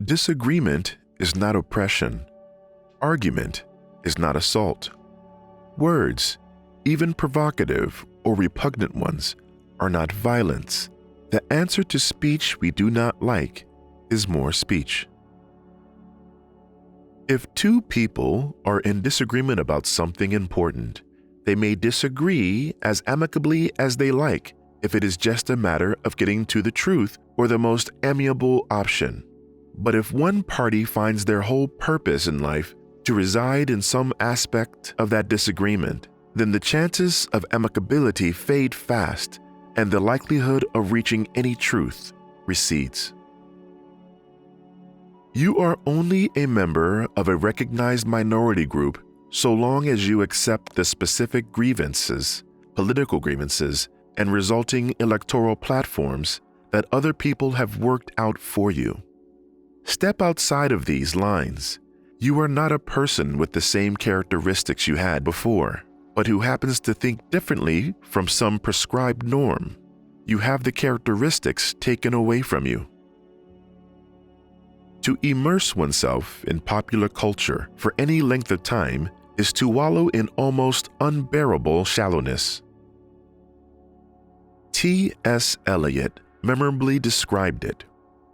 Disagreement is not oppression. Argument is not assault. Words, even provocative or repugnant ones, are not violence. The answer to speech we do not like is more speech. If two people are in disagreement about something important, they may disagree as amicably as they like if it is just a matter of getting to the truth or the most amiable option. But if one party finds their whole purpose in life to reside in some aspect of that disagreement, then the chances of amicability fade fast and the likelihood of reaching any truth recedes. You are only a member of a recognized minority group so long as you accept the specific grievances, political grievances, and resulting electoral platforms that other people have worked out for you. Step outside of these lines. You are not a person with the same characteristics you had before, but who happens to think differently from some prescribed norm. You have the characteristics taken away from you. To immerse oneself in popular culture for any length of time is to wallow in almost unbearable shallowness. T.S. Eliot memorably described it,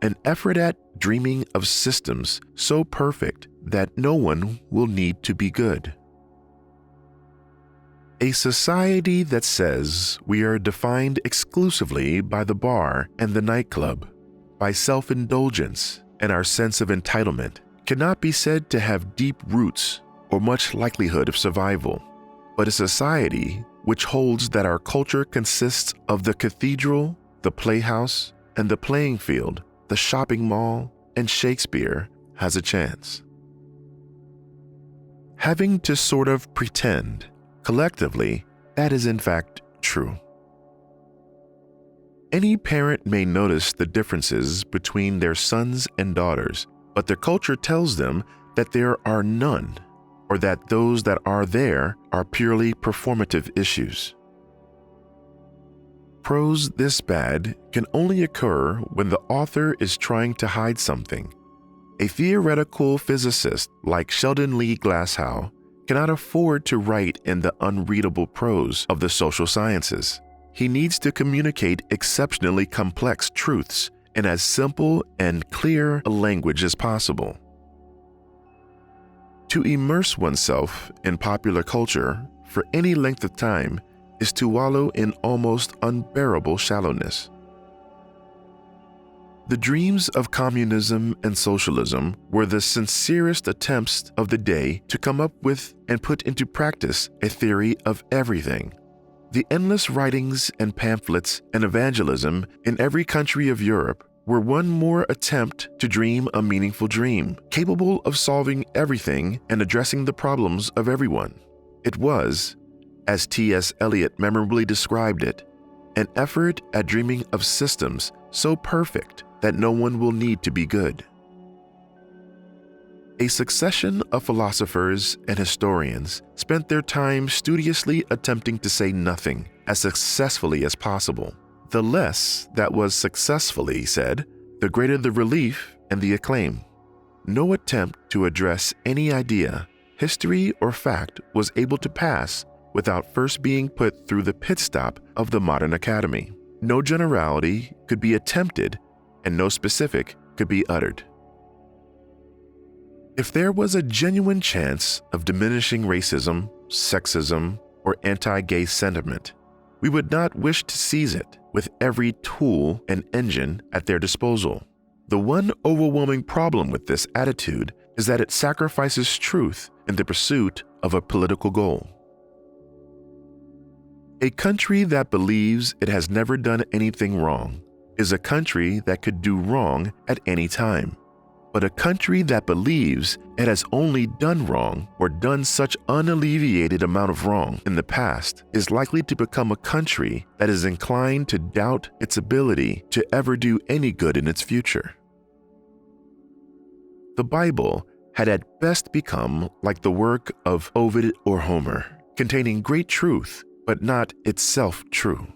an effort at dreaming of systems so perfect that no one will need to be good. A society that says we are defined exclusively by the bar and the nightclub, by self-indulgence and our sense of entitlement, cannot be said to have deep roots or much likelihood of survival. But a society which holds that our culture consists of the cathedral, the playhouse, and the playing field, the shopping mall, and Shakespeare has a chance. Having to sort of pretend, collectively, that is in fact true. Any parent may notice the differences between their sons and daughters, but their culture tells them that there are none, or that those that are there are purely performative issues. Prose this bad can only occur when the author is trying to hide something. A theoretical physicist like Sheldon Lee Glashow cannot afford to write in the unreadable prose of the social sciences. He needs to communicate exceptionally complex truths in as simple and clear a language as possible. To immerse oneself in popular culture for any length of time is to wallow in almost unbearable shallowness. The dreams of communism and socialism were the sincerest attempts of the day to come up with and put into practice a theory of everything. The endless writings and pamphlets and evangelism in every country of Europe were one more attempt to dream a meaningful dream, capable of solving everything and addressing the problems of everyone. It was, as T.S. Eliot memorably described it, an effort at dreaming of systems so perfect that no one will need to be good. A succession of philosophers and historians spent their time studiously attempting to say nothing as successfully as possible. The less that was successfully said, the greater the relief and the acclaim. No attempt to address any idea, history, or fact was able to pass without first being put through the pit stop of the modern academy. No generality could be attempted, and no specific could be uttered. If there was a genuine chance of diminishing racism, sexism, or anti-gay sentiment, we would not wish to seize it with every tool and engine at their disposal. The one overwhelming problem with this attitude is that it sacrifices truth in the pursuit of a political goal. A country that believes it has never done anything wrong is a country that could do wrong at any time. But a country that believes it has only done wrong or done such unalleviated amount of wrong in the past is likely to become a country that is inclined to doubt its ability to ever do any good in its future. The Bible had at best become like the work of Ovid or Homer, containing great truth, but not itself true.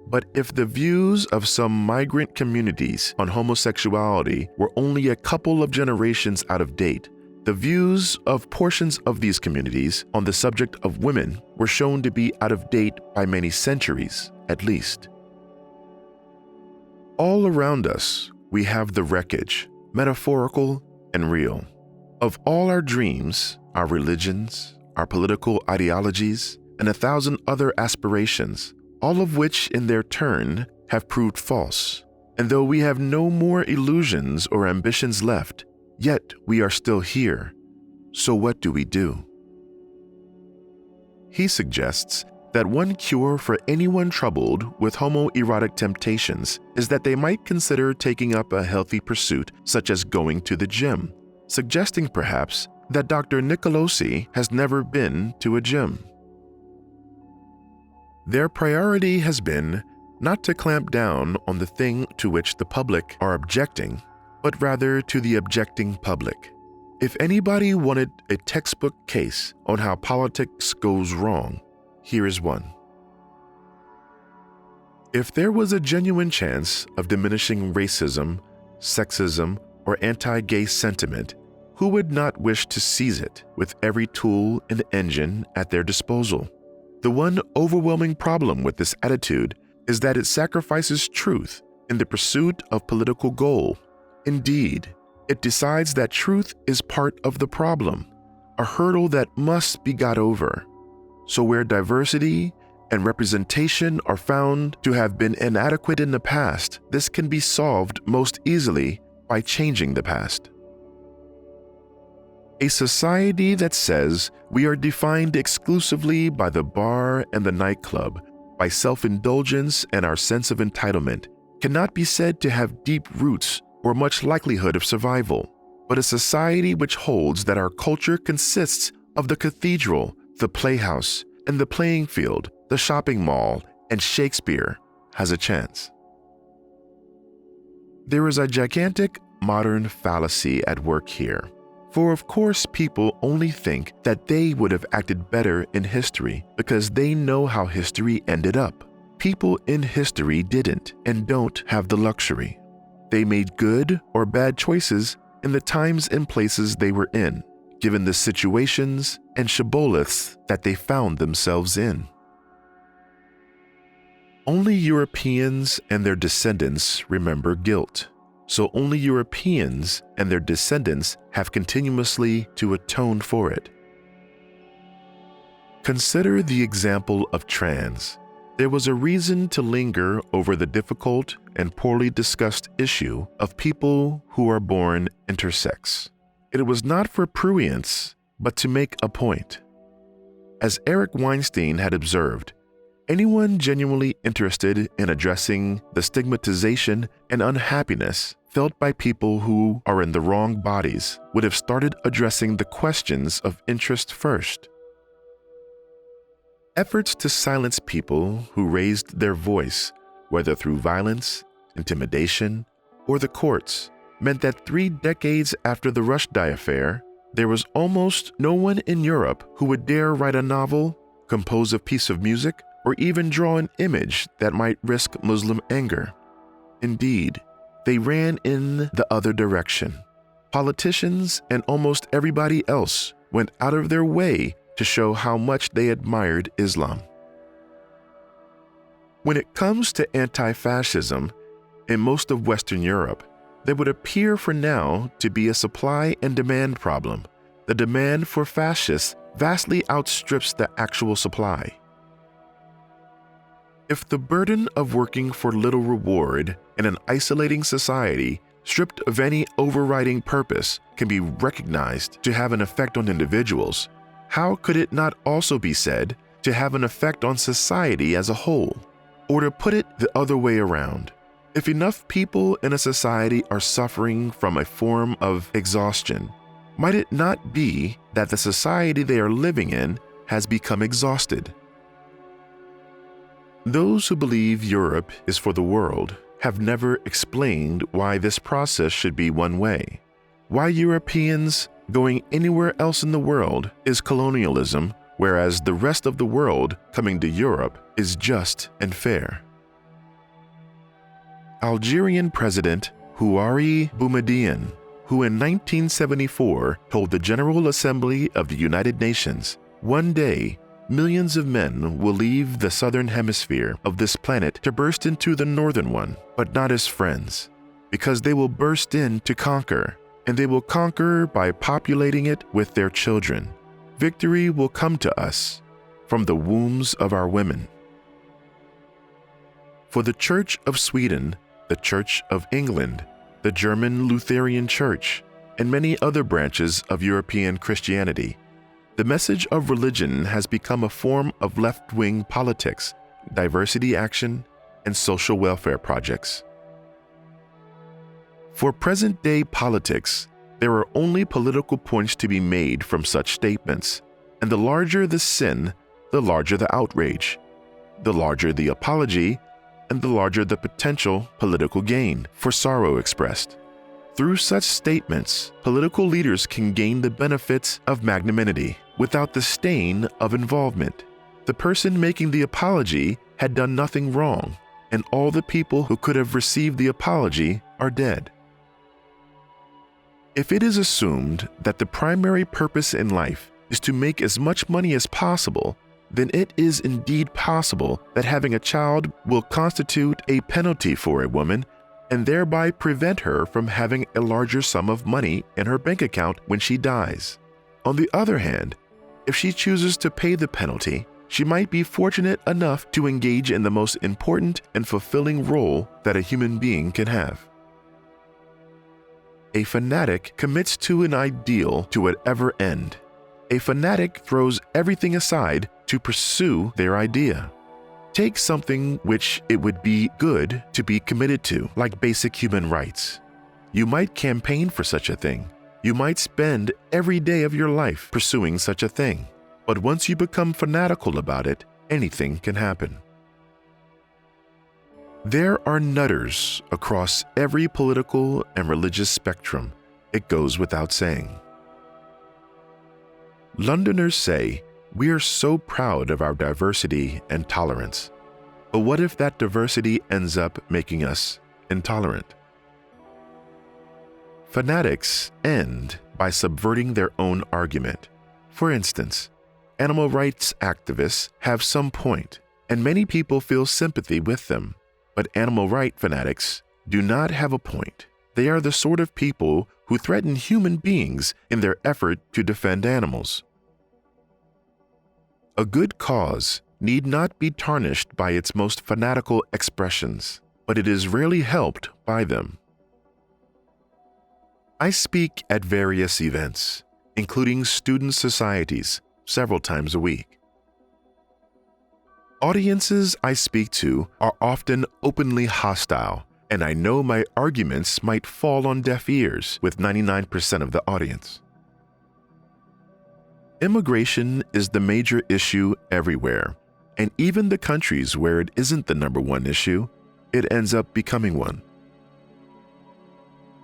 But if the views of some migrant communities on homosexuality were only a couple of generations out of date, the views of portions of these communities on the subject of women were shown to be out of date by many centuries, at least. All around us, we have the wreckage, metaphorical and real, of all our dreams, our religions, our political ideologies, and 1,000 other aspirations, all of which in their turn have proved false. And though we have no more illusions or ambitions left, yet we are still here. So what do we do? He suggests that one cure for anyone troubled with homoerotic temptations is that they might consider taking up a healthy pursuit such as going to the gym, suggesting perhaps that Dr. Nicolosi has never been to a gym. Their priority has been not to clamp down on the thing to which the public are objecting, but rather to the objecting public. If anybody wanted a textbook case on how politics goes wrong, here is one. If there was a genuine chance of diminishing racism, sexism, or anti-gay sentiment, who would not wish to seize it with every tool and engine at their disposal? The one overwhelming problem with this attitude is that it sacrifices truth in the pursuit of political goal. Indeed, it decides that truth is part of the problem, a hurdle that must be got over. So where diversity and representation are found to have been inadequate in the past, this can be solved most easily by changing the past. A society that says we are defined exclusively by the bar and the nightclub, by self-indulgence and our sense of entitlement, cannot be said to have deep roots or much likelihood of survival. But a society which holds that our culture consists of the cathedral, the playhouse, and the playing field, the shopping mall, and Shakespeare has a chance. There is a gigantic modern fallacy at work here. For of course people only think that they would have acted better in history because they know how history ended up. People in history didn't and don't have the luxury. They made good or bad choices in the times and places they were in, given the situations and shibboleths that they found themselves in. Only Europeans and their descendants remember guilt. So only Europeans and their descendants have continuously to atone for it. Consider the example of trans. There was a reason to linger over the difficult and poorly discussed issue of people who are born intersex. It was not for prurience, but to make a point. As Eric Weinstein had observed, anyone genuinely interested in addressing the stigmatization and unhappiness felt by people who are in the wrong bodies would have started addressing the questions of interest first. Efforts to silence people who raised their voice, whether through violence, intimidation, or the courts, meant that 3 decades after the Rushdie affair, there was almost no one in Europe who would dare write a novel, compose a piece of music, or even draw an image that might risk Muslim anger. Indeed, they ran in the other direction. Politicians and almost everybody else went out of their way to show how much they admired Islam. When it comes to anti-fascism, in most of Western Europe, there would appear for now to be a supply and demand problem. The demand for fascists vastly outstrips the actual supply. If the burden of working for little reward in an isolating society, stripped of any overriding purpose, can be recognized to have an effect on individuals, how could it not also be said to have an effect on society as a whole? Or to put it the other way around, if enough people in a society are suffering from a form of exhaustion, might it not be that the society they are living in has become exhausted? Those who believe Europe is for the world have never explained why this process should be one way. Why Europeans going anywhere else in the world is colonialism, whereas the rest of the world coming to Europe is just and fair. Algerian President Houari Boumediene, who in 1974 told the General Assembly of the United Nations, "One day, millions of men will leave the southern hemisphere of this planet to burst into the northern one, but not as friends, because they will burst in to conquer, and they will conquer by populating it with their children. Victory will come to us from the wombs of our women." For the Church of Sweden, the Church of England, the German Lutheran Church, and many other branches of European Christianity, the message of religion has become a form of left-wing politics, diversity action, and social welfare projects. For present-day politics, there are only political points to be made from such statements, and the larger the sin, the larger the outrage, the larger the apology, and the larger the potential political gain for sorrow expressed. Through such statements, political leaders can gain the benefits of magnanimity without the stain of involvement. The person making the apology had done nothing wrong, and all the people who could have received the apology are dead. If it is assumed that the primary purpose in life is to make as much money as possible, then it is indeed possible that having a child will constitute a penalty for a woman and thereby prevent her from having a larger sum of money in her bank account when she dies. On the other hand, if she chooses to pay the penalty, she might be fortunate enough to engage in the most important and fulfilling role that a human being can have. A fanatic commits to an ideal to whatever end. A fanatic throws everything aside to pursue their idea. Take something which it would be good to be committed to, like basic human rights. You might campaign for such a thing. You might spend every day of your life pursuing such a thing. But once you become fanatical about it, anything can happen. There are nutters across every political and religious spectrum. It goes without saying. Londoners say, "We are so proud of our diversity and tolerance." But what if that diversity ends up making us intolerant? Fanatics end by subverting their own argument. For instance, animal rights activists have some point, and many people feel sympathy with them. But animal rights fanatics do not have a point. They are the sort of people who threaten human beings in their effort to defend animals. A good cause need not be tarnished by its most fanatical expressions, but it is rarely helped by them. I speak at various events, including student societies, several times a week. Audiences I speak to are often openly hostile, and I know my arguments might fall on deaf ears with 99% of the audience. Immigration is the major issue everywhere, and even the countries where it isn't the number one issue, it ends up becoming one.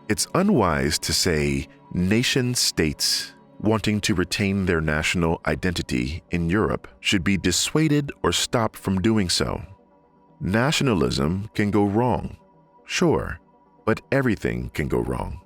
It's unwise to say nation-states wanting to retain their national identity in Europe should be dissuaded or stopped from doing so. Nationalism can go wrong, sure, but everything can go wrong.